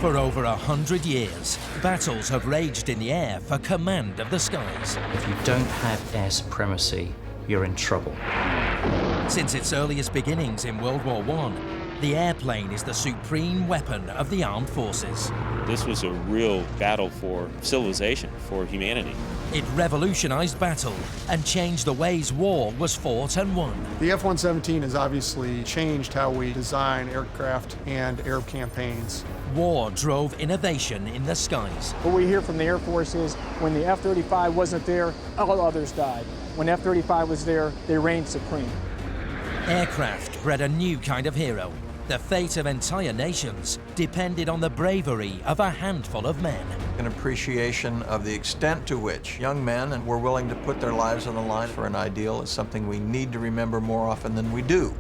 For over 100 years, battles have raged in the air for command of the skies. If you don't have air supremacy, you're in trouble. Since its earliest beginnings in World War I, the airplane is the supreme weapon of the armed forces. This was a real battle for civilization, for humanity. It revolutionized battle and changed the ways war was fought and won. The F-117 has obviously changed how we design aircraft and air campaigns. War drove innovation in the skies. What we hear from the Air Force is when the F-35 wasn't there, all others died. When F-35 was there, they reigned supreme. Aircraft bred a new kind of hero. The fate of entire nations depended on the bravery of a handful of men. An appreciation of the extent to which young men were willing to put their lives on the line for an ideal is something we need to remember more often than we do.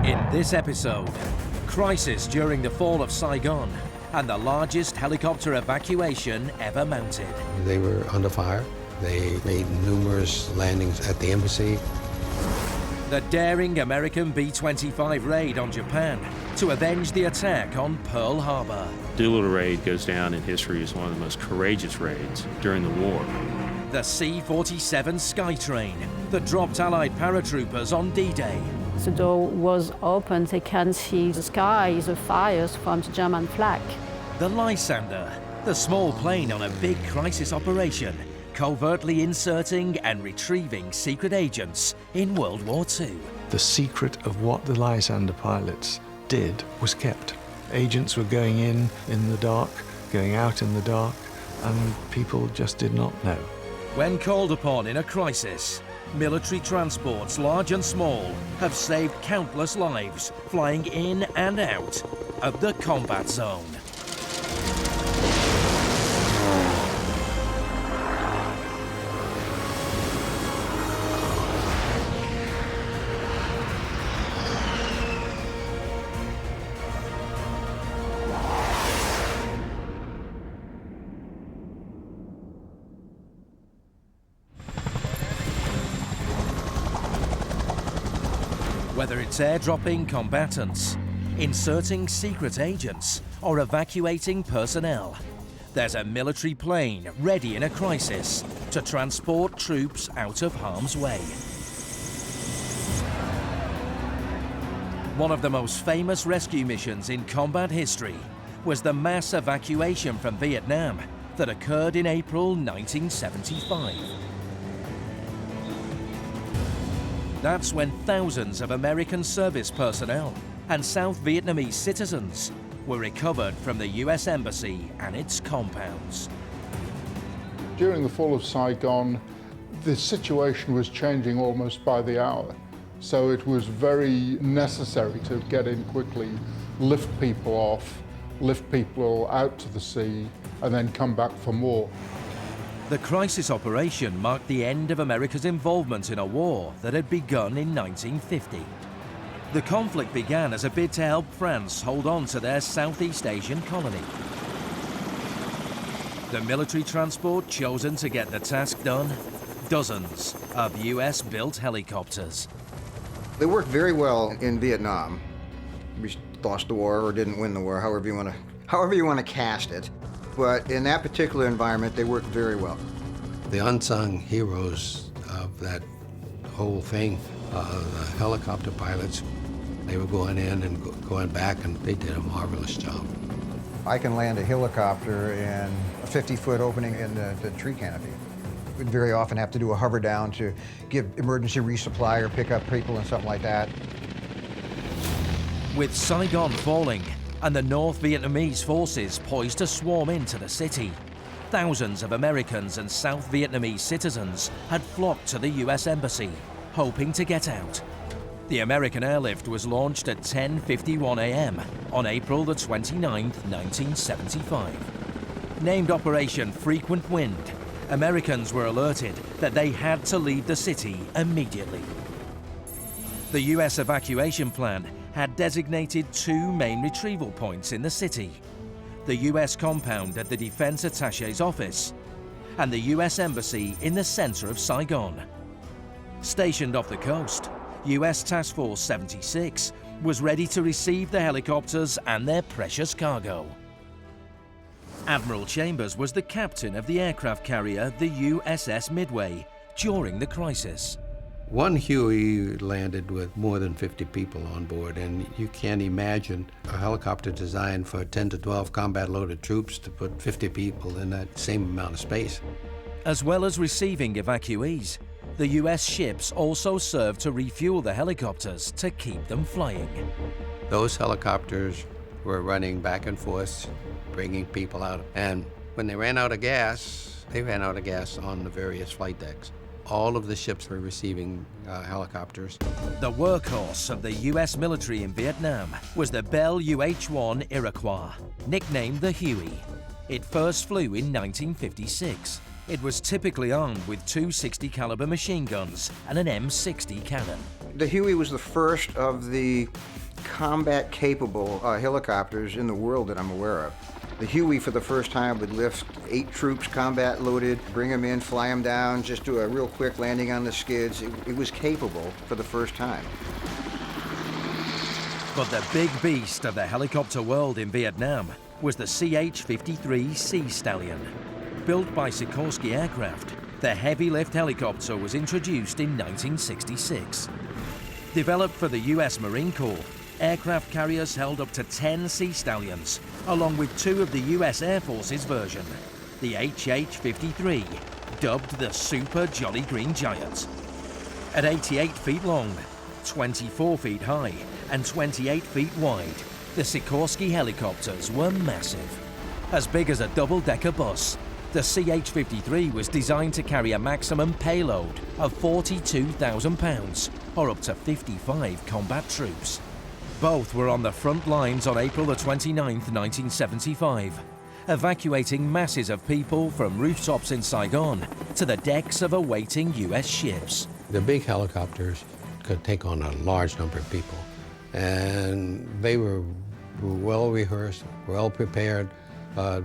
In this episode, crisis during the fall of Saigon and the largest helicopter evacuation ever mounted. They were under fire. They made numerous landings at the embassy. The daring American B-25 raid on Japan to avenge the attack on Pearl Harbor. Doolittle raid goes down in history as one of the most courageous raids during the war. The C-47 Skytrain that dropped Allied paratroopers on D-Day. The door was open, they can see the sky, the fires from the German flag. The Lysander, the small plane on a big crisis operation, covertly inserting and retrieving secret agents in World War II. The secret of what the Lysander pilots did was kept. Agents were going in the dark, going out in the dark, and people just did not know. When called upon in a crisis, military transports, large and small, have saved countless lives flying in and out of the combat zone. Whether it's airdropping combatants, inserting secret agents, or evacuating personnel, there's a military plane ready in a crisis to transport troops out of harm's way. One of the most famous rescue missions in combat history was the mass evacuation from Vietnam that occurred in April 1975. That's when thousands of American service personnel and South Vietnamese citizens were recovered from the US Embassy and its compounds. During the fall of Saigon, the situation was changing almost by the hour. So it was very necessary to get in quickly, lift people off, lift people out to the sea, and then come back for more. The crisis operation marked the end of America's involvement in a war that had begun in 1950. The conflict began as a bid to help France hold on to their Southeast Asian colony. The military transport chosen to get the task done? Dozens of US-built helicopters. They worked very well in Vietnam. We lost the war or didn't win the war, however you want to cast it. But in that particular environment, they worked very well. The unsung heroes of that whole thing, the helicopter pilots, they were going in and going back, and they did a marvelous job. I can land a helicopter in a 50-foot opening in the tree canopy. We'd very often have to do a hover down to give emergency resupply or pick up people and something like that. With Saigon falling and the North Vietnamese forces poised to swarm into the city, thousands of Americans and South Vietnamese citizens had flocked to the US Embassy, hoping to get out. The American airlift was launched at 10:51 a.m. on April the 29th, 1975. Named Operation Frequent Wind, Americans were alerted that they had to leave the city immediately. The US evacuation plan had designated two main retrieval points in the city: the US compound at the Defense Attaché's office and the US Embassy in the center of Saigon. Stationed off the coast, US Task Force 76 was ready to receive the helicopters and their precious cargo. Admiral Chambers was the captain of the aircraft carrier, the USS Midway, during the crisis. One Huey landed with more than 50 people on board, and you can't imagine a helicopter designed for 10 to 12 combat-loaded troops to put 50 people in that same amount of space. As well as receiving evacuees, the US ships also served to refuel the helicopters to keep them flying. Those helicopters were running back and forth, bringing people out. And when they ran out of gas, they ran out of gas on the various flight decks. All of the ships were receiving helicopters. The workhorse of the US military in Vietnam was the Bell UH-1 Iroquois, nicknamed the Huey. It first flew in 1956. It was typically armed with two 60 caliber machine guns and an M60 cannon. The Huey was the first of the combat-capable helicopters in the world that I'm aware of. The Huey, for the first time, would lift 8 troops, combat-loaded, bring them in, fly them down, just do a real quick landing on the skids. It was capable for the first time. But the big beast of the helicopter world in Vietnam was the CH-53 Sea Stallion. Built by Sikorsky Aircraft, the heavy-lift helicopter was introduced in 1966. Developed for the US Marine Corps, aircraft carriers held up to 10 Sea Stallions, along with 2 of the US Air Force's version, the HH-53, dubbed the Super Jolly Green Giant. At 88 feet long, 24 feet high, and 28 feet wide, the Sikorsky helicopters were massive. As big as a double-decker bus, the CH-53 was designed to carry a maximum payload of 42,000 pounds, or up to 55 combat troops. Both were on the front lines on April the 29th, 1975, evacuating masses of people from rooftops in Saigon to the decks of awaiting US ships. The big helicopters could take on a large number of people, and they were well rehearsed, well prepared.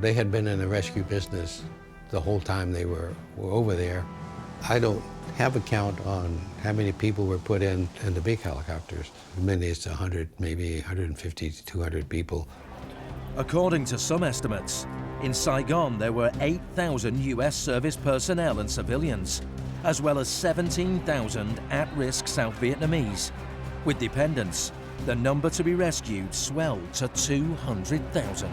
They had been in the rescue business the whole time they were over there. I don't have a count on how many people were put in the big helicopters. Many it's 100, maybe 150 to 200 people. According to some estimates, in Saigon there were 8,000 US service personnel and civilians, as well as 17,000 at-risk South Vietnamese. With dependents, the number to be rescued swelled to 200,000.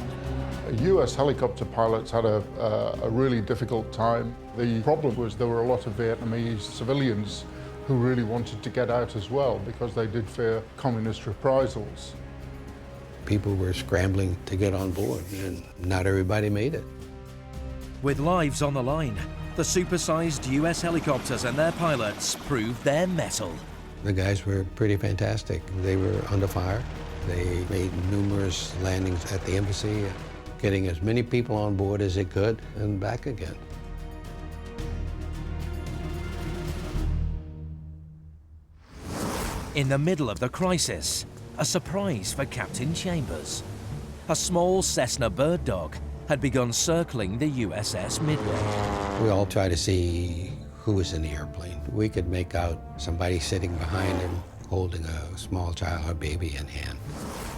US helicopter pilots had a really difficult time. The problem was there were a lot of Vietnamese civilians who really wanted to get out as well because they did fear communist reprisals. People were scrambling to get on board, and not everybody made it. With lives on the line, the supersized US helicopters and their pilots proved their mettle. The guys were pretty fantastic. They were under fire. They made numerous landings at the embassy, getting as many people on board as they could and back again. In the middle of the crisis, a surprise for Captain Chambers. A small Cessna bird dog had begun circling the USS Midway. We all tried to see who was in the airplane. We could make out somebody sitting behind him holding a small child or baby in hand.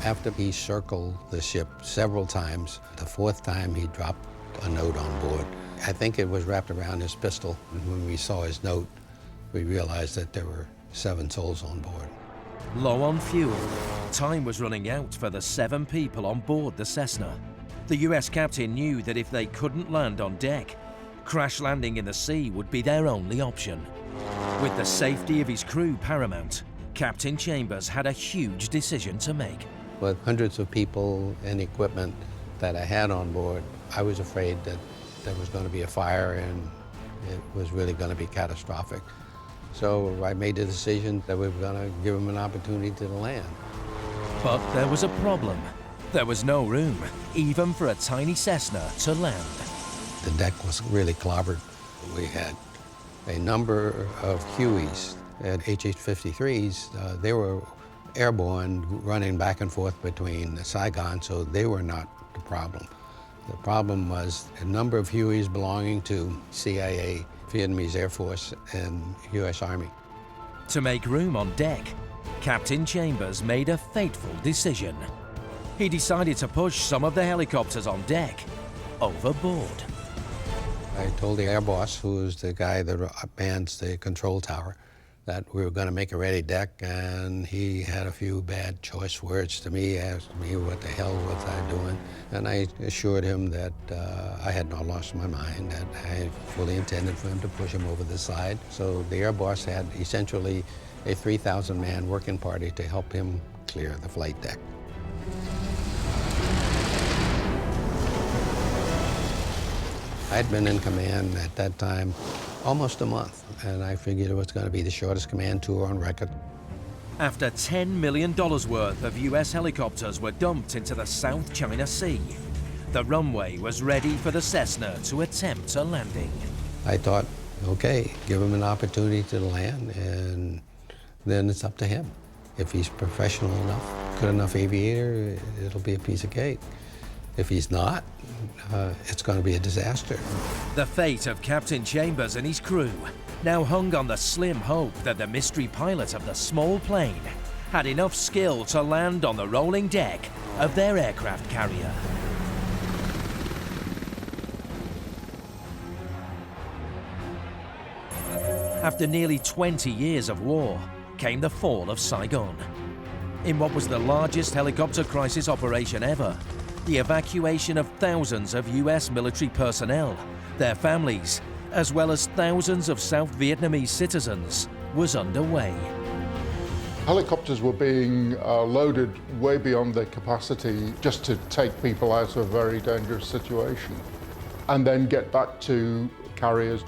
After he circled the ship several times, the 4th time he dropped a note on board. I think it was wrapped around his pistol. And when we saw his note, we realized that there were 7 souls on board. Low on fuel, time was running out for the 7 people on board the Cessna. The US captain knew that if they couldn't land on deck, crash landing in the sea would be their only option. With the safety of his crew paramount, Captain Chambers had a huge decision to make. With hundreds of people and equipment that I had on board, I was afraid that there was going to be a fire and it was really going to be catastrophic. So I made the decision that we were going to give them an opportunity to land. But there was a problem. There was no room, even for a tiny Cessna to land. The deck was really clobbered. We had a number of Hueys and HH-53s. They were airborne, running back and forth between Saigon, so they were not the problem. The problem was a number of Hueys belonging to CIA, Vietnamese Air Force, and US Army. To make room on deck, Captain Chambers made a fateful decision. He decided to push some of the helicopters on deck overboard. I told the air boss, who was the guy that mans the control tower, that we were going to make a ready deck, and he had a few bad choice words to me, asked me what the hell was I doing, and I assured him that I had not lost my mind, that I fully intended for him to push him over the side. So the air boss had essentially a 3,000-man working party to help him clear the flight deck. I'd been in command at that time almost a month, and I figured it was going to be the shortest command tour on record. After $10 million worth of US helicopters were dumped into the South China Sea, the runway was ready for the Cessna to attempt a landing. I thought, okay, give him an opportunity to land, and then it's up to him. If he's professional enough, good enough aviator, it'll be a piece of cake. If he's not, it's going to be a disaster. The fate of Captain Chambers and his crew now hung on the slim hope that the mystery pilot of the small plane had enough skill to land on the rolling deck of their aircraft carrier. After nearly 20 years of war came the fall of Saigon. In what was the largest helicopter crisis operation ever, the evacuation of thousands of US military personnel, their families, as well as thousands of South Vietnamese citizens, was underway. Helicopters were being loaded way beyond their capacity just to take people out of a very dangerous situation and then get back to carriers.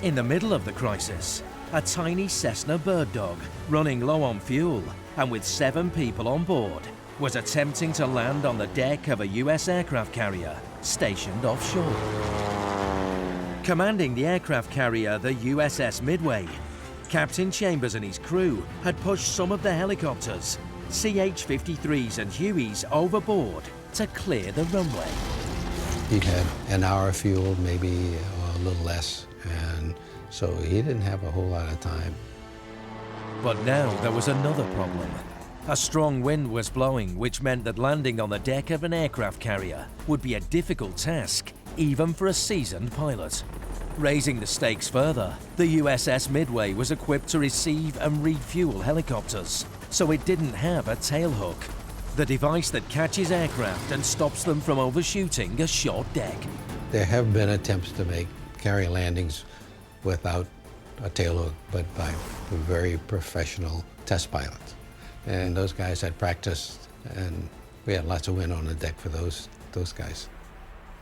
In the middle of the crisis, a tiny Cessna bird dog, running low on fuel and with 7 people on board, was attempting to land on the deck of a US aircraft carrier stationed offshore. Commanding the aircraft carrier, the USS Midway, Captain Chambers and his crew had pushed some of the helicopters, CH-53s and Hueys, overboard to clear the runway. He had an hour of fuel, maybe a little less, and so he didn't have a whole lot of time. But now there was another problem. A strong wind was blowing, which meant that landing on the deck of an aircraft carrier would be a difficult task, even for a seasoned pilot. Raising the stakes further, the USS Midway was equipped to receive and refuel helicopters, so it didn't have a tailhook, the device that catches aircraft and stops them from overshooting a short deck. There have been attempts to make carrier landings without a tailhook, but by very professional test pilots. And those guys had practiced, and we had lots of wind on the deck for those guys.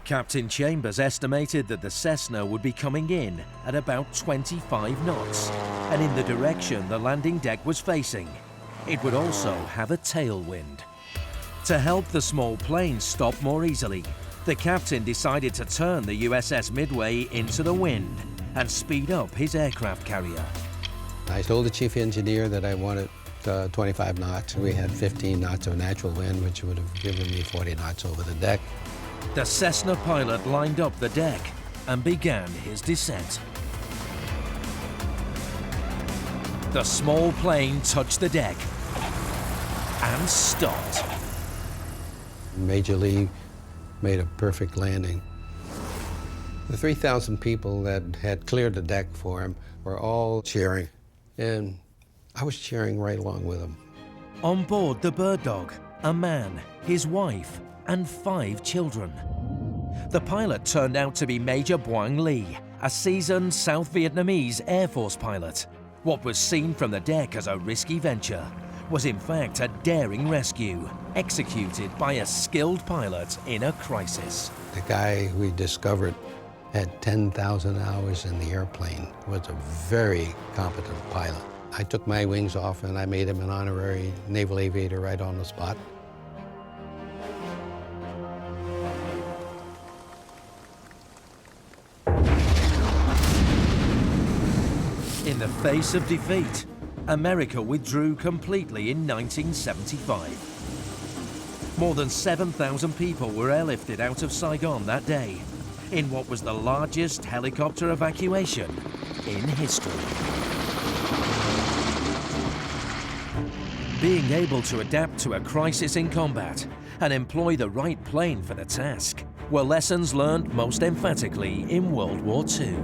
Captain Chambers estimated that the Cessna would be coming in at about 25 knots, and in the direction the landing deck was facing. It would also have a tailwind. To help the small plane stop more easily, the captain decided to turn the USS Midway into the wind and speed up his aircraft carrier. I told the chief engineer that I wanted 25 knots. We had 15 knots of natural wind, which would have given me 40 knots over the deck. The Cessna pilot lined up the deck and began his descent. The small plane touched the deck and stopped. Major League made a perfect landing. The 3,000 people that had cleared the deck for him were all cheering, and I was cheering right along with them. On board the bird dog, a man, his wife, and 5 children. The pilot turned out to be Major Boang Lee, a seasoned South Vietnamese Air Force pilot. What was seen from the deck as a risky venture was in fact a daring rescue, executed by a skilled pilot in a crisis. The guy we discovered had 10,000 hours in the airplane, was a very competent pilot. I took my wings off and I made him an honorary naval aviator right on the spot. In the face of defeat, America withdrew completely in 1975. More than 7,000 people were airlifted out of Saigon that day, in what was the largest helicopter evacuation in history. Being able to adapt to a crisis in combat and employ the right plane for the task were lessons learned most emphatically in World War II.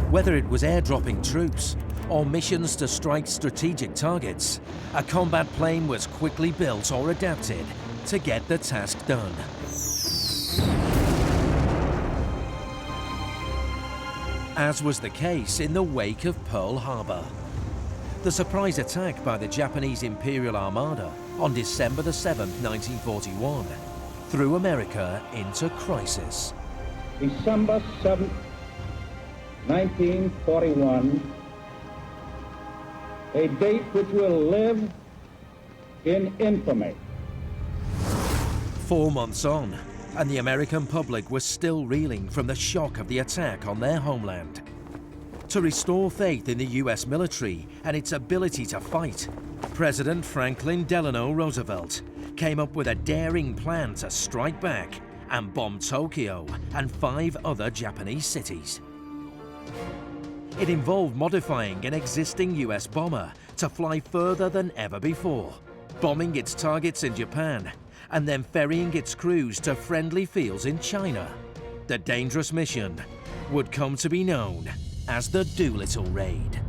Whether it was airdropping troops or missions to strike strategic targets, a combat plane was quickly built or adapted to get the task done. As was the case in the wake of Pearl Harbor. The surprise attack by the Japanese Imperial Armada on December the 7th, 1941, threw America into crisis. December 7th, 1941, a date which will live in infamy. 4 months on, and the American public was still reeling from the shock of the attack on their homeland. To restore faith in the US military and its ability to fight, President Franklin Delano Roosevelt came up with a daring plan to strike back and bomb Tokyo and 5 other Japanese cities. It involved modifying an existing US bomber to fly further than ever before, bombing its targets in Japan, and then ferrying its crews to friendly fields in China. The dangerous mission would come to be known as the Doolittle Raid.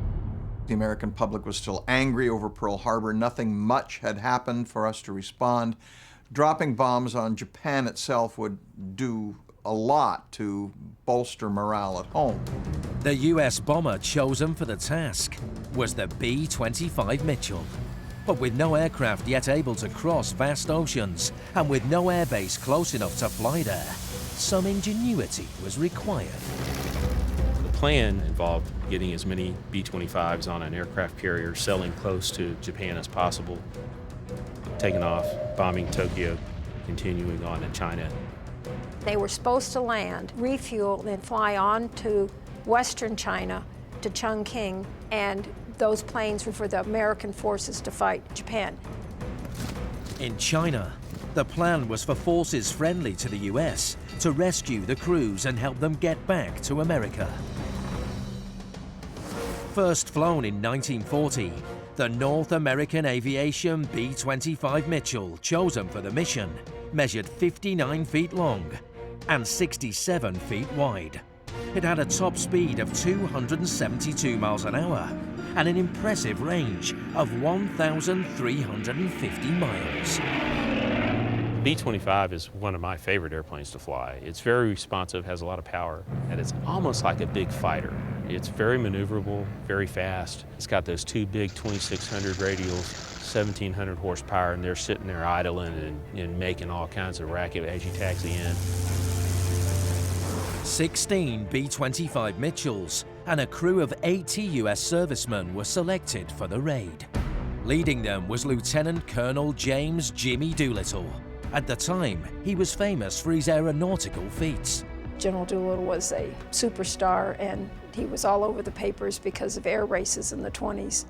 The American public was still angry over Pearl Harbor. Nothing much had happened for us to respond. Dropping bombs on Japan itself would do a lot to bolster morale at home. The US bomber chosen for the task was the B-52 Mitchell. But with no aircraft yet able to cross vast oceans and with no airbase close enough to fly there, some ingenuity was required. The plan involved getting as many B-25s on an aircraft carrier, sailing close to Japan as possible, taking off, bombing Tokyo, continuing on to China. They were supposed to land, refuel, then fly on to western China, to Chongqing, and those planes were for the American forces to fight Japan. In China, the plan was for forces friendly to the US to rescue the crews and help them get back to America. First flown in 1940, the North American Aviation B-25 Mitchell, chosen for the mission, measured 59 feet long and 67 feet wide. It had a top speed of 272 miles an hour and an impressive range of 1,350 miles. B-25 is one of my favorite airplanes to fly. It's very responsive, has a lot of power, and it's almost like a big fighter. It's very maneuverable, very fast. It's got those 2 big 2600 radials, 1,700 horsepower, and they're sitting there idling and making all kinds of racket as you taxi in. 16 B-25 Mitchells and a crew of 80 US servicemen were selected for the raid. Leading them was Lieutenant Colonel James Jimmy Doolittle. At the time, he was famous for his aeronautical feats. General Doolittle was a superstar, and he was all over the papers because of air races in the 20s.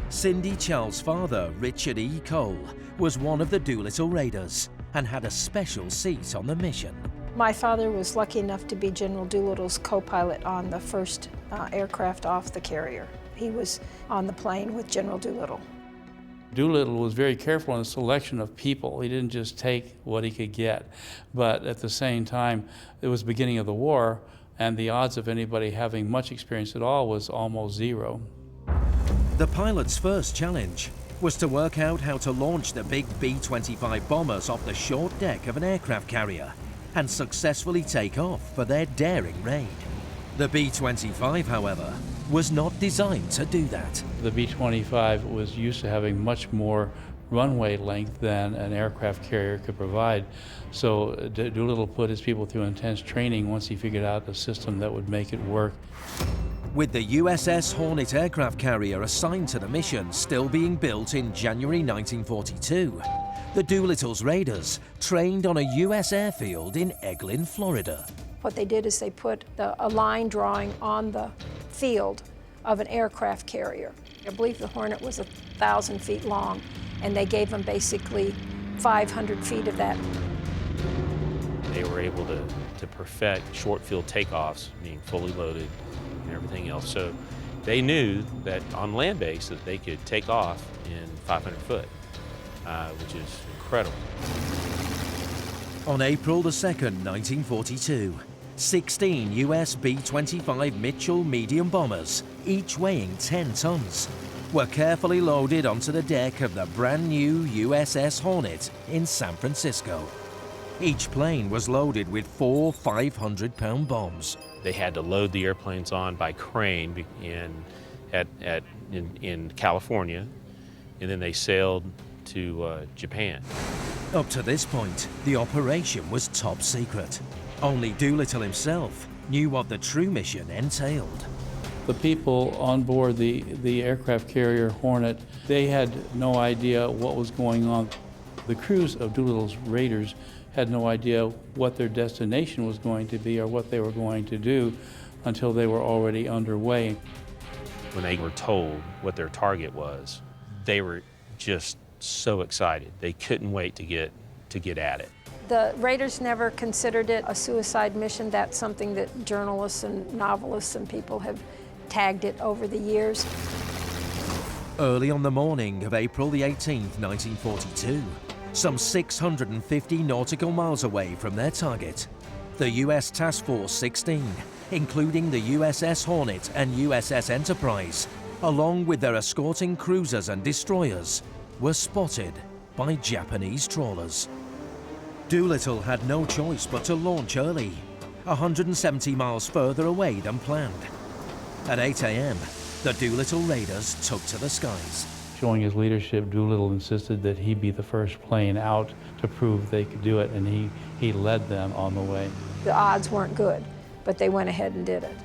Cindy Charles' father, Richard E. Cole, was one of the Doolittle raiders and had a special seat on the mission. My father was lucky enough to be General Doolittle's co-pilot on the first aircraft off the carrier. He was on the plane with General Doolittle. Doolittle was very careful in the selection of people. He didn't just take what he could get, but at the same time, it was the beginning of the war, and the odds of anybody having much experience at all was almost zero. The pilot's first challenge was to work out how to launch the big B-25 bombers off the short deck of an aircraft carrier and successfully take off for their daring raid. The B-25, however, was not designed to do that. The B-25 was used to having much more runway length than an aircraft carrier could provide. So Doolittle put his people through intense training once he figured out a system that would make it work. With the USS Hornet aircraft carrier assigned to the mission still being built in January 1942, the Doolittle's raiders trained on a US airfield in Eglin, Florida. What they did is they put a line drawing on the field of an aircraft carrier. I believe the Hornet was 1,000 feet long, and they gave them basically 500 feet of that. They were able to perfect short field takeoffs, being fully loaded and everything else. So they knew that on land base that they could take off in 500 foot, which is incredible. On April the 2nd, 1942, 16 US B-25 Mitchell medium bombers, each weighing 10 tons, were carefully loaded onto the deck of the brand new USS Hornet in San Francisco. Each plane was loaded with 4 500-pound bombs. They had to load the airplanes on by crane in California, and then they sailed to Japan. Up to this point, the operation was top secret. Only Doolittle himself knew what the true mission entailed. The people on board the aircraft carrier Hornet, they had no idea what was going on. The crews of Doolittle's raiders had no idea what their destination was going to be or what they were going to do until they were already underway. When they were told what their target was, they were just so excited. They couldn't wait to get at it. The raiders never considered it a suicide mission. That's something that journalists and novelists and people have tagged it over the years. Early on the morning of April the 18th, 1942, some 650 nautical miles away from their target, the US Task Force 16, including the USS Hornet and USS Enterprise, along with their escorting cruisers and destroyers, were spotted by Japanese trawlers. Doolittle had no choice but to launch early, 170 miles further away than planned. At 8 a.m., the Doolittle raiders took to the skies. Showing his leadership, Doolittle insisted that he be the first plane out to prove they could do it, and he led them on the way. The odds weren't good, but they went ahead and did it.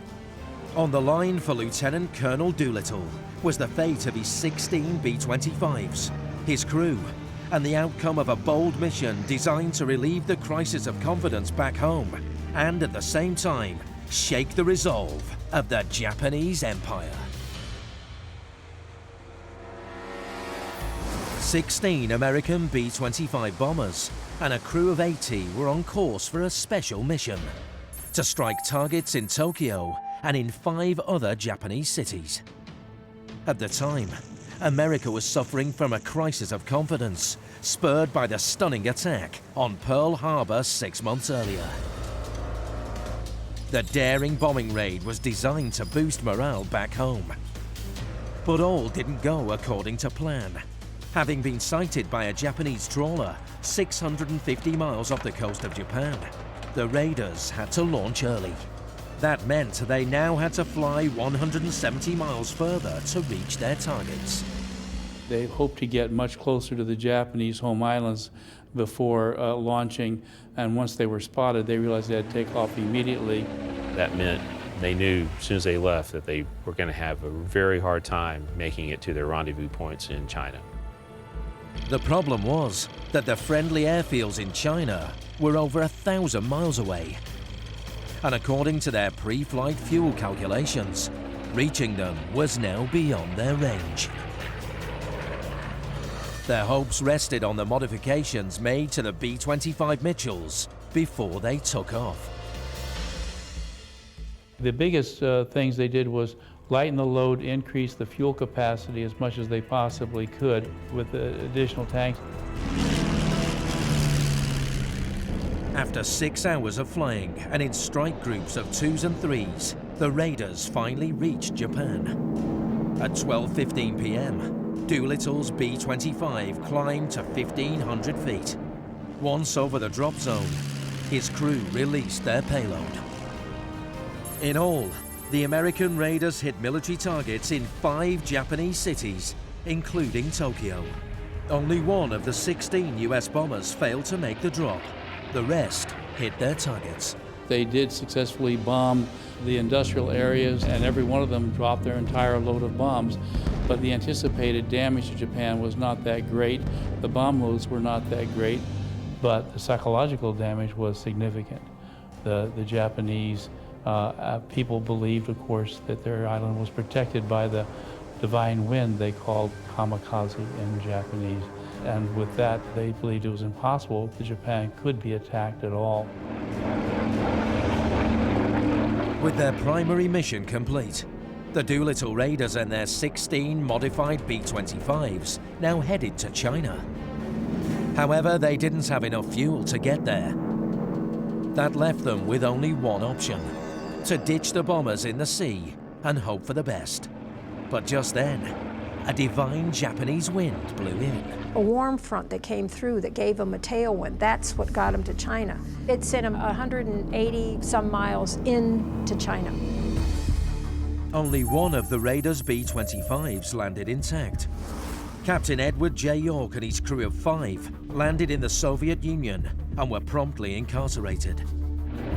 On the line for Lieutenant Colonel Doolittle was the fate of his 16 B-25s, his crew, and the outcome of a bold mission designed to relieve the crisis of confidence back home, and at the same time, shake the resolve of the Japanese Empire. 16 American B-25 bombers and a crew of 80 were on course for a special mission to strike targets in Tokyo and in 5 other Japanese cities. At the time, America was suffering from a crisis of confidence, spurred by the stunning attack on Pearl Harbor 6 months earlier. The daring bombing raid was designed to boost morale back home. But all didn't go according to plan. Having been sighted by a Japanese trawler 650 miles off the coast of Japan, the raiders had to launch early. That meant they now had to fly 170 miles further to reach their targets. They hoped to get much closer to the Japanese home islands before launching, and once they were spotted, they realized they had to take off immediately. That meant they knew as soon as they left that they were going to have a very hard time making it to their rendezvous points in China. The problem was that the friendly airfields in China were over 1,000 miles away. And according to their pre-flight fuel calculations, reaching them was now beyond their range. Their hopes rested on the modifications made to the B-25 Mitchells before they took off. The biggest things they did was lighten the load, increase the fuel capacity as much as they possibly could with the additional tanks. After 6 hours of flying and in strike groups of 2s and 3s, the raiders finally reached Japan. At 12:15 p.m., Doolittle's B-25 climbed to 1,500 feet. Once over the drop zone, his crew released their payload. In all, the American raiders hit military targets in 5 Japanese cities, including Tokyo. Only one of the 16 US bombers failed to make the drop. The rest hit their targets. They did successfully bomb the industrial areas, and every one of them dropped their entire load of bombs. But the anticipated damage to Japan was not that great. The bomb loads were not that great, but the psychological damage was significant. The Japanese people believed, of course, that their island was protected by the divine wind they called kamikaze in Japanese. And with that, they believed it was impossible that Japan could be attacked at all. With their primary mission complete, the Doolittle raiders and their 16 modified B-25s now headed to China. However, they didn't have enough fuel to get there, That left them with only one option: to ditch the bombers in the sea and hope for the best. But just then, a divine Japanese wind blew in. A warm front that came through that gave them a tailwind, that's what got them to China. It sent them 180 some miles into China. Only one of the Raiders' B-25s landed intact. Captain Edward J. York and his crew of 5 landed in the Soviet Union and were promptly incarcerated.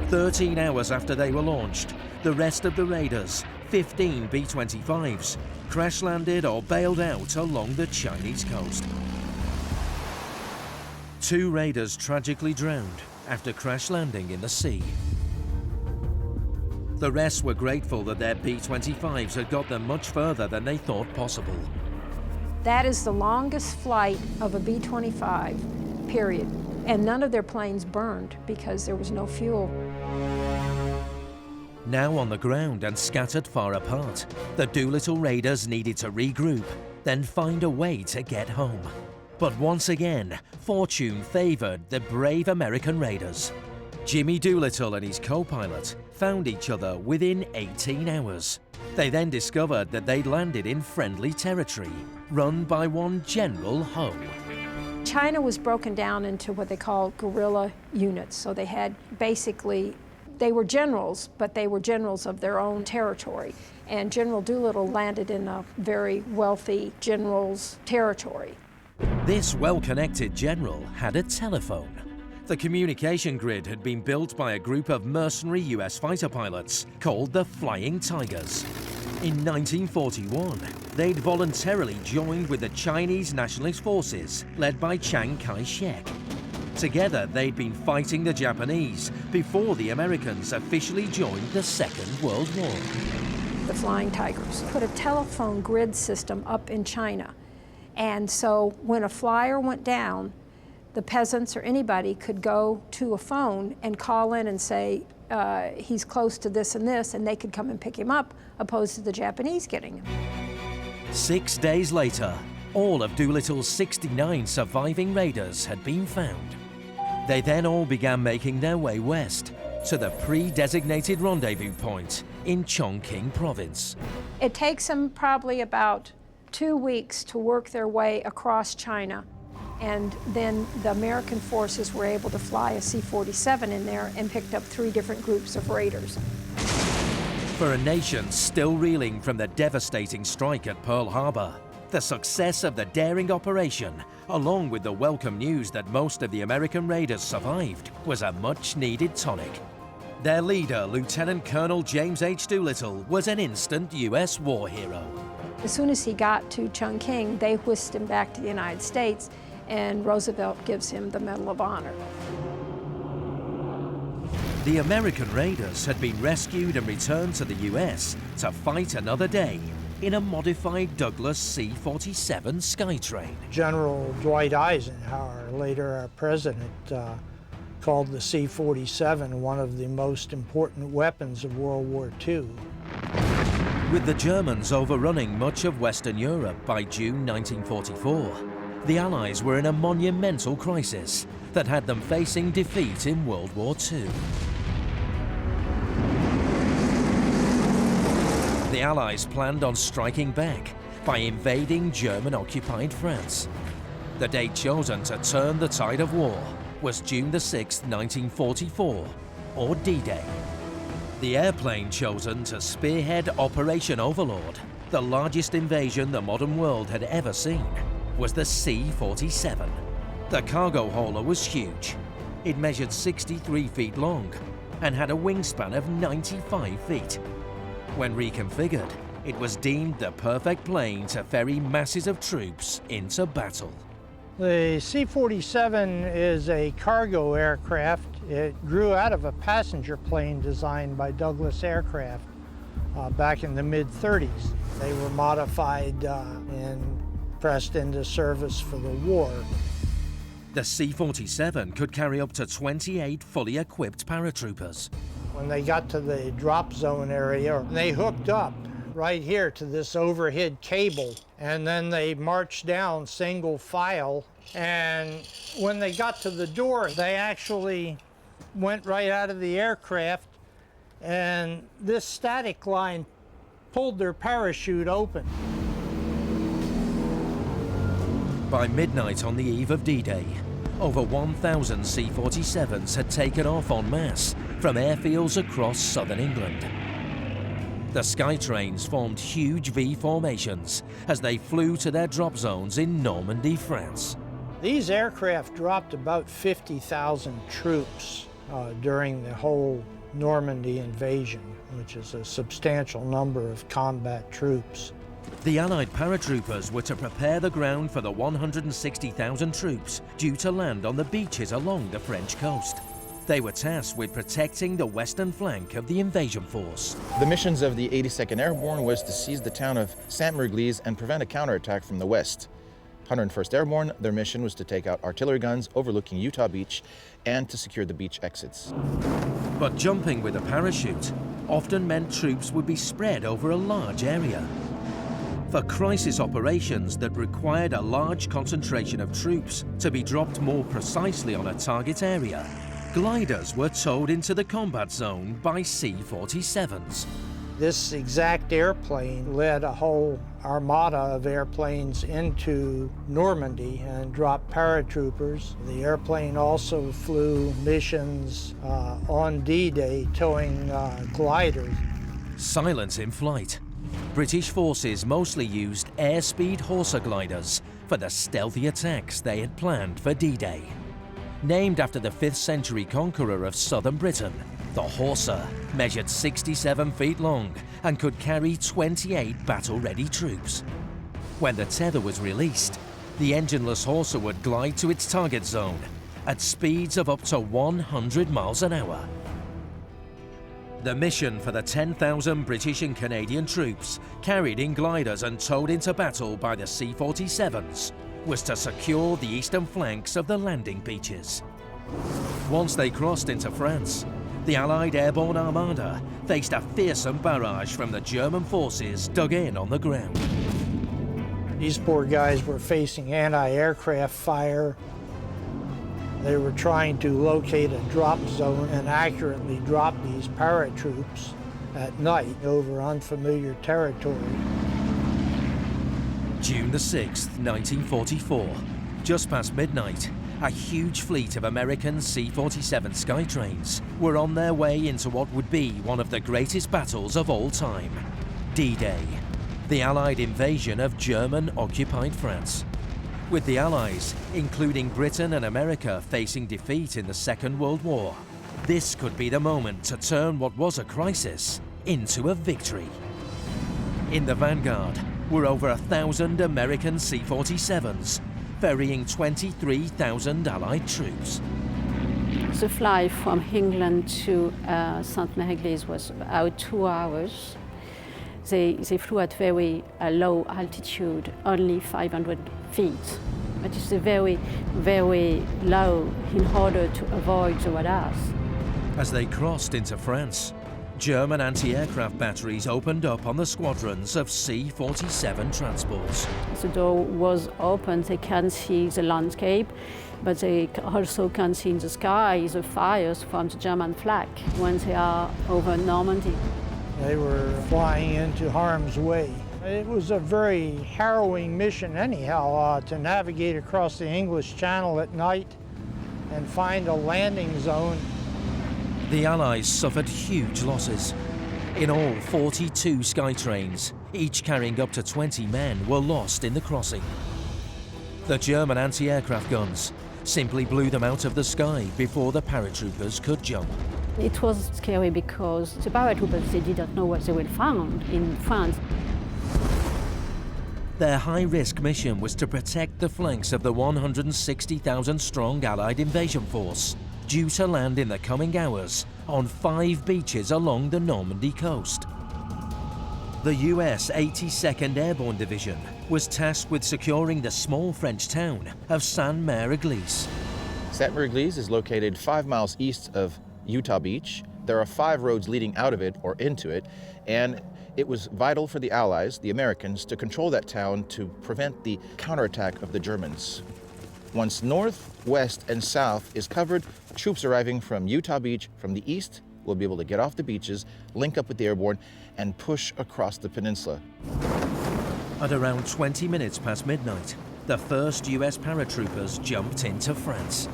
13 hours after they were launched, the rest of the Raiders, 15 B-25s, crash-landed or bailed out along the Chinese coast. 2 Raiders tragically drowned after crash landing in the sea. The rest were grateful that their B-25s had got them much further than they thought possible. That is the longest flight of a B-25, period. And none of their planes burned because there was no fuel. Now on the ground and scattered far apart, the Doolittle Raiders needed to regroup, then find a way to get home. But once again, fortune favored the brave American Raiders. Jimmy Doolittle and his co-pilot found each other within 18 hours. They then discovered that they'd landed in friendly territory, run by one General Ho. China was broken down into what they call guerrilla units. So they had basically, they were generals, but they were generals of their own territory. And General Doolittle landed in a very wealthy general's territory. This well-connected general had a telephone. The communication grid had been built by a group of mercenary US fighter pilots called the Flying Tigers. In 1941, they'd voluntarily joined with the Chinese Nationalist Forces led by Chiang Kai-shek. Together, they'd been fighting the Japanese before the Americans officially joined the Second World War. The Flying Tigers put a telephone grid system up in China. And so when a flyer went down, the peasants or anybody could go to a phone and call in and say, he's close to this, and they could come and pick him up, opposed to the Japanese getting him. 6 days later, all of Doolittle's 69 surviving raiders had been found. They then all began making their way west to the pre-designated rendezvous point in Chongqing province. It takes them probably about 2 weeks to work their way across China. And then the American forces were able to fly a C-47 in there and picked up 3 different groups of raiders. For a nation still reeling from the devastating strike at Pearl Harbor, the success of the daring operation, along with the welcome news that most of the American raiders survived, was a much-needed tonic. Their leader, Lieutenant Colonel James H. Doolittle, was an instant U.S. war hero. As soon as he got to Chongqing, they whisked him back to the United States, and Roosevelt gives him the Medal of Honor. The American raiders had been rescued and returned to the U.S. to fight another day in a modified Douglas C-47 Skytrain. General Dwight Eisenhower, later our president, called the C-47 one of the most important weapons of World War II. With the Germans overrunning much of Western Europe by June 1944, the Allies were in a monumental crisis that had them facing defeat in World War II. The Allies planned on striking back by invading German-occupied France. The date chosen to turn the tide of war was June the 6th, 1944, or D-Day. The airplane chosen to spearhead Operation Overlord, the largest invasion the modern world had ever seen, was the C-47. The cargo hauler was huge. It measured 63 feet long and had a wingspan of 95 feet. When reconfigured, it was deemed the perfect plane to ferry masses of troops into battle. The C-47 is a cargo aircraft. It grew out of a passenger plane designed by Douglas Aircraft back in the mid-30s. They were modified and pressed into service for the war. The C-47 could carry up to 28 fully equipped paratroopers. When they got to the drop zone area, they hooked up right here to this overhead cable, and then they marched down single file, and when they got to the door, they actually went right out of the aircraft, and this static line pulled their parachute open. By midnight on the eve of D-Day, over 1,000 C-47s had taken off en masse from airfields across southern England. The Skytrains formed huge V formations as they flew to their drop zones in Normandy, France. These aircraft dropped about 50,000 troops during the whole Normandy invasion, which is a substantial number of combat troops. The Allied paratroopers were to prepare the ground for the 160,000 troops due to land on the beaches along the French coast. They were tasked with protecting the western flank of the invasion force. The missions of the 82nd Airborne was to seize the town of Sainte-Mère-Église and prevent a counterattack from the west. 101st Airborne, their mission was to take out artillery guns overlooking Utah Beach and to secure the beach exits. But jumping with a parachute often meant troops would be spread over a large area. For crisis operations that required a large concentration of troops to be dropped more precisely on a target area, gliders were towed into the combat zone by C-47s. This exact airplane led a whole armada of airplanes into Normandy and dropped paratroopers. The airplane also flew missions on D-Day towing gliders. Silent in flight, British forces mostly used air-speed Horsa gliders for the stealthy attacks they had planned for D-Day. Named after the 5th century conqueror of southern Britain, the Horsa measured 67 feet long and could carry 28 battle-ready troops. When the tether was released, the engineless Horsa would glide to its target zone at speeds of up to 100 miles an hour. The mission for the 10,000 British and Canadian troops carried in gliders and towed into battle by the C-47s was to secure the eastern flanks of the landing beaches. Once they crossed into France, the Allied airborne armada faced a fearsome barrage from the German forces dug in on the ground. These poor guys were facing anti-aircraft fire. They were trying to locate a drop zone and accurately drop these paratroops at night over unfamiliar territory. June the 6th, 1944, just past midnight, a huge fleet of American C-47 Skytrains were on their way into what would be one of the greatest battles of all time, D-Day, the Allied invasion of German-occupied France. With the Allies, including Britain and America, facing defeat in the Second World War, this could be the moment to turn what was a crisis into a victory. In the vanguard were over 1,000 American C-47s, ferrying 23,000 Allied troops. The flight from England to Sainte-Mère-Église was about 2 hours. They flew at very low altitude, only 500 feet. But it's very, very low in order to avoid the radars. As they crossed into France, German anti-aircraft batteries opened up on the squadrons of C-47 transports. The door was open, they can see the landscape, but they also can see in the sky the fires from the German flag when they are over Normandy. They were flying into harm's way. It was a very harrowing mission anyhow, to navigate across the English Channel at night and find a landing zone. The Allies suffered huge losses. In all, 42 Skytrains, each carrying up to 20 men, were lost in the crossing. The German anti-aircraft guns simply blew them out of the sky before the paratroopers could jump. It was scary because the paratroopers, they didn't know what they would find in France. Their high-risk mission was to protect the flanks of the 160,000-strong Allied invasion force, due to land in the coming hours on 5 beaches along the Normandy coast. The US 82nd Airborne Division was tasked with securing the small French town of Sainte-Mère-Église. Sainte-Mère-Église is located 5 miles east of Utah Beach. There are 5 roads leading out of it or into it, and it was vital for the Allies, the Americans, to control that town to prevent the counterattack of the Germans. Once north, west, and south is covered, troops arriving from Utah Beach from the east will be able to get off the beaches, link up with the airborne, and push across the peninsula. At around 20 minutes past midnight, the first US paratroopers jumped into France.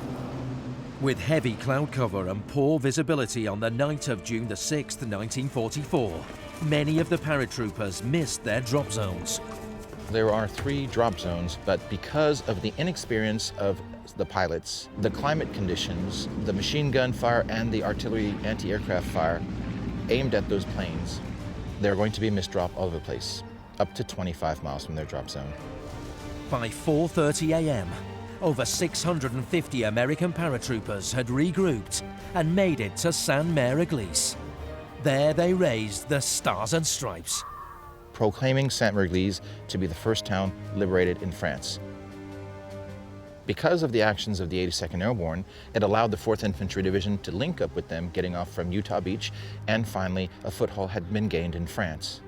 With heavy cloud cover and poor visibility on the night of June the 6th, 1944, many of the paratroopers missed their drop zones. There are 3 drop zones, but because of the inexperience of the pilots, the climate conditions, the machine gun fire and the artillery anti-aircraft fire aimed at those planes, they're going to be missed drop all over the place, up to 25 miles from their drop zone. By 4:30 a.m., over 650 American paratroopers had regrouped and made it to Sainte-Mère-Église. There they raised the Stars and Stripes, proclaiming Sainte-Mère-Église to be the first town liberated in France. Because of the actions of the 82nd Airborne, it allowed the 4th Infantry Division to link up with them, getting off from Utah Beach, and finally a foothold had been gained in France.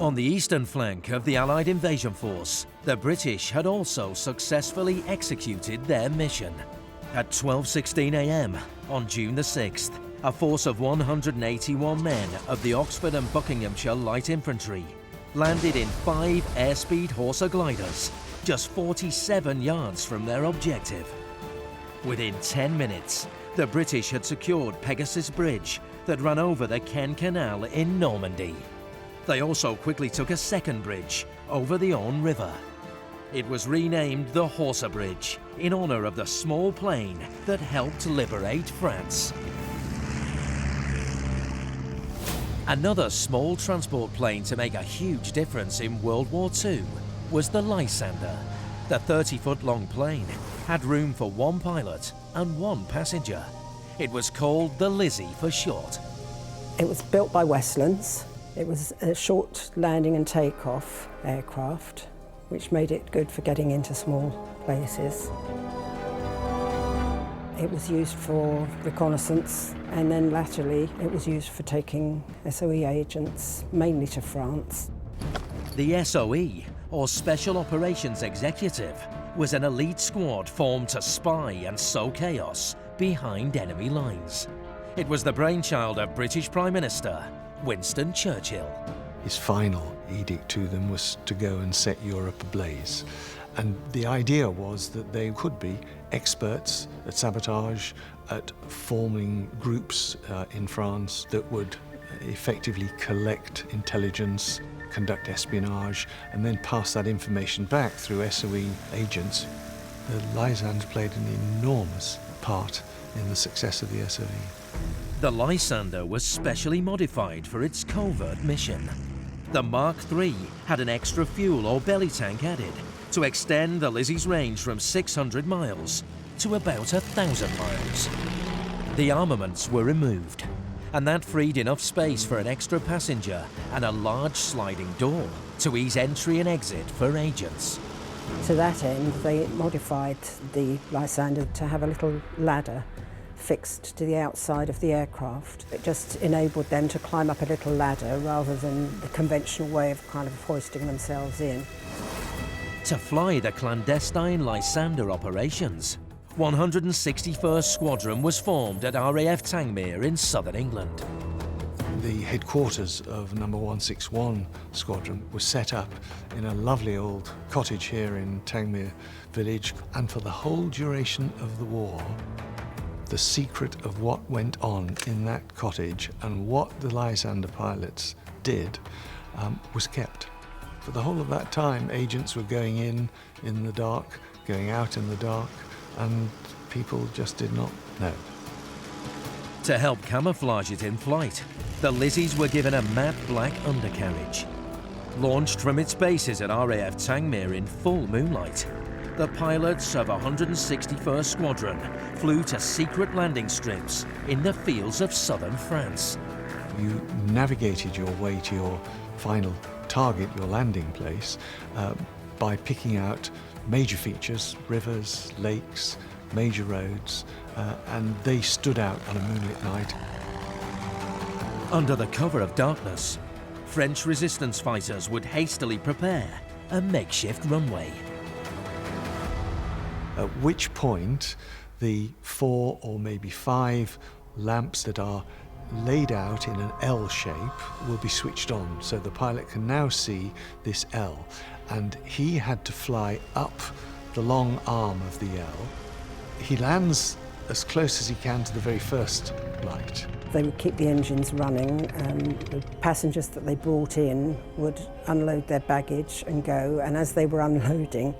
On the eastern flank of the Allied invasion force, the British had also successfully executed their mission. At 12:16 a.m. on June the 6th, a force of 181 men of the Oxford and Buckinghamshire Light Infantry landed in 5 airspeed Horsa gliders, just 47 yards from their objective. Within 10 minutes, the British had secured Pegasus Bridge that ran over the Caen Canal in Normandy. They also quickly took a second bridge over the Orne River. It was renamed the Horsa Bridge in honor of the small plane that helped liberate France. Another small transport plane to make a huge difference in World War II was the Lysander. The 30-foot-long plane had room for 1 pilot and 1 passenger. It was called the Lizzie for short. It was built by Westlands. It was a short landing and takeoff aircraft, which made it good for getting into small places. It was used for reconnaissance, and then latterly it was used for taking SOE agents, mainly to France. The SOE, or Special Operations Executive, was an elite squad formed to spy and sow chaos behind enemy lines. It was the brainchild of British Prime Minister Winston Churchill. His final edict to them was to go and set Europe ablaze. And the idea was that they could be experts at sabotage, at forming groups in France that would effectively collect intelligence, conduct espionage, and then pass that information back through SOE agents. The Lysander played an enormous part in the success of the SOE. The Lysander was specially modified for its covert mission. The Mark III had an extra fuel or belly tank added to extend the Lizzie's range from 600 miles to about 1,000 miles. The armaments were removed, and that freed enough space for an extra passenger and a large sliding door to ease entry and exit for agents. To that end, they modified the Lysander to have a little ladder fixed to the outside of the aircraft. It just enabled them to climb up a little ladder rather than the conventional way of kind of hoisting themselves in. To fly the clandestine Lysander operations, 161st Squadron was formed at RAF Tangmere in southern England. The headquarters of number 161 Squadron was set up in a lovely old cottage here in Tangmere village, and for the whole duration of the war, the secret of what went on in that cottage and what the Lysander pilots did was kept. For the whole of that time, agents were going in the dark, going out in the dark, and people just did not know. To help camouflage it in flight, the Lizzies were given a matte black undercarriage. Launched from its bases at RAF Tangmere in full moonlight, the pilots of 161st Squadron flew to secret landing strips in the fields of southern France. You navigated your way to your final target, your landing place, by picking out major features, rivers, lakes, major roads, and they stood out on a moonlit night. Under the cover of darkness, French resistance fighters would hastily prepare a makeshift runway. At which point the 4 or maybe 5 lamps that are laid out in an L shape will be switched on, so the pilot can now see this L. And he had to fly up the long arm of the L. He lands as close as he can to the very first light. They would keep the engines running, and the passengers that they brought in would unload their baggage and go, and as they were unloading,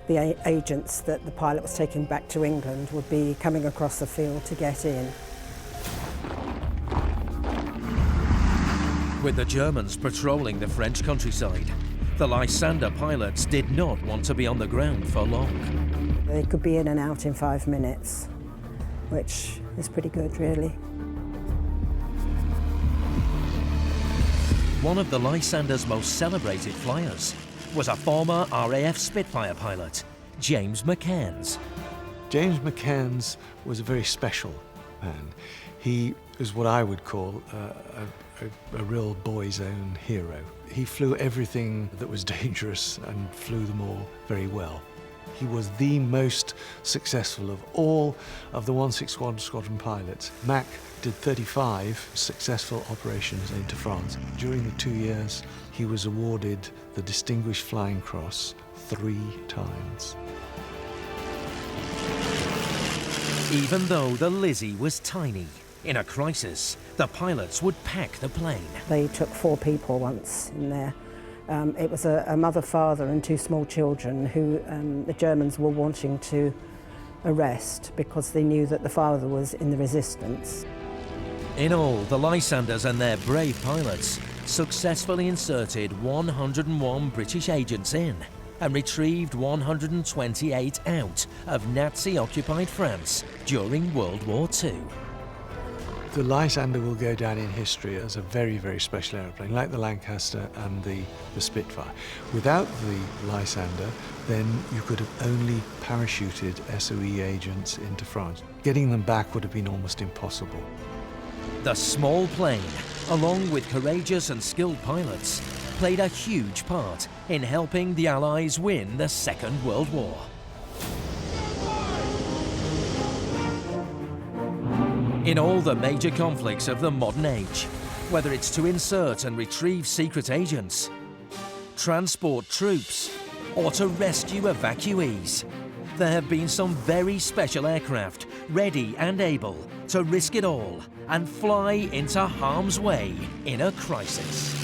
the agents that the pilot was taking back to England would be coming across the field to get in. With the Germans patrolling the French countryside, the Lysander pilots did not want to be on the ground for long. They could be in and out in 5 minutes, which is pretty good, really. One of the Lysander's most celebrated flyers was a former RAF Spitfire pilot, James McCairns. James McCairns was a very special man. He was what I would call a real boy's own hero. He flew everything that was dangerous and flew them all very well. He was the most successful of all of the 161 squadron pilots. Mac did 35 successful operations into France. During the 2 years, he was awarded the Distinguished Flying Cross 3 times. Even though the Lizzie was tiny, in a crisis, the pilots would pack the plane. They took 4 people once in there. It was a mother, father and 2 small children who the Germans were wanting to arrest because they knew that the father was in the resistance. In all, the Lysanders and their brave pilots successfully inserted 101 British agents in and retrieved 128 out of Nazi-occupied France during World War II. The Lysander will go down in history as a very, very special aeroplane, like the Lancaster and the Spitfire. Without the Lysander, then you could have only parachuted SOE agents into France. Getting them back would have been almost impossible. The small plane, along with courageous and skilled pilots, played a huge part in helping the Allies win the Second World War. In all the major conflicts of the modern age, whether it's to insert and retrieve secret agents, transport troops, or to rescue evacuees, there have been some very special aircraft ready and able to risk it all and fly into harm's way in a crisis.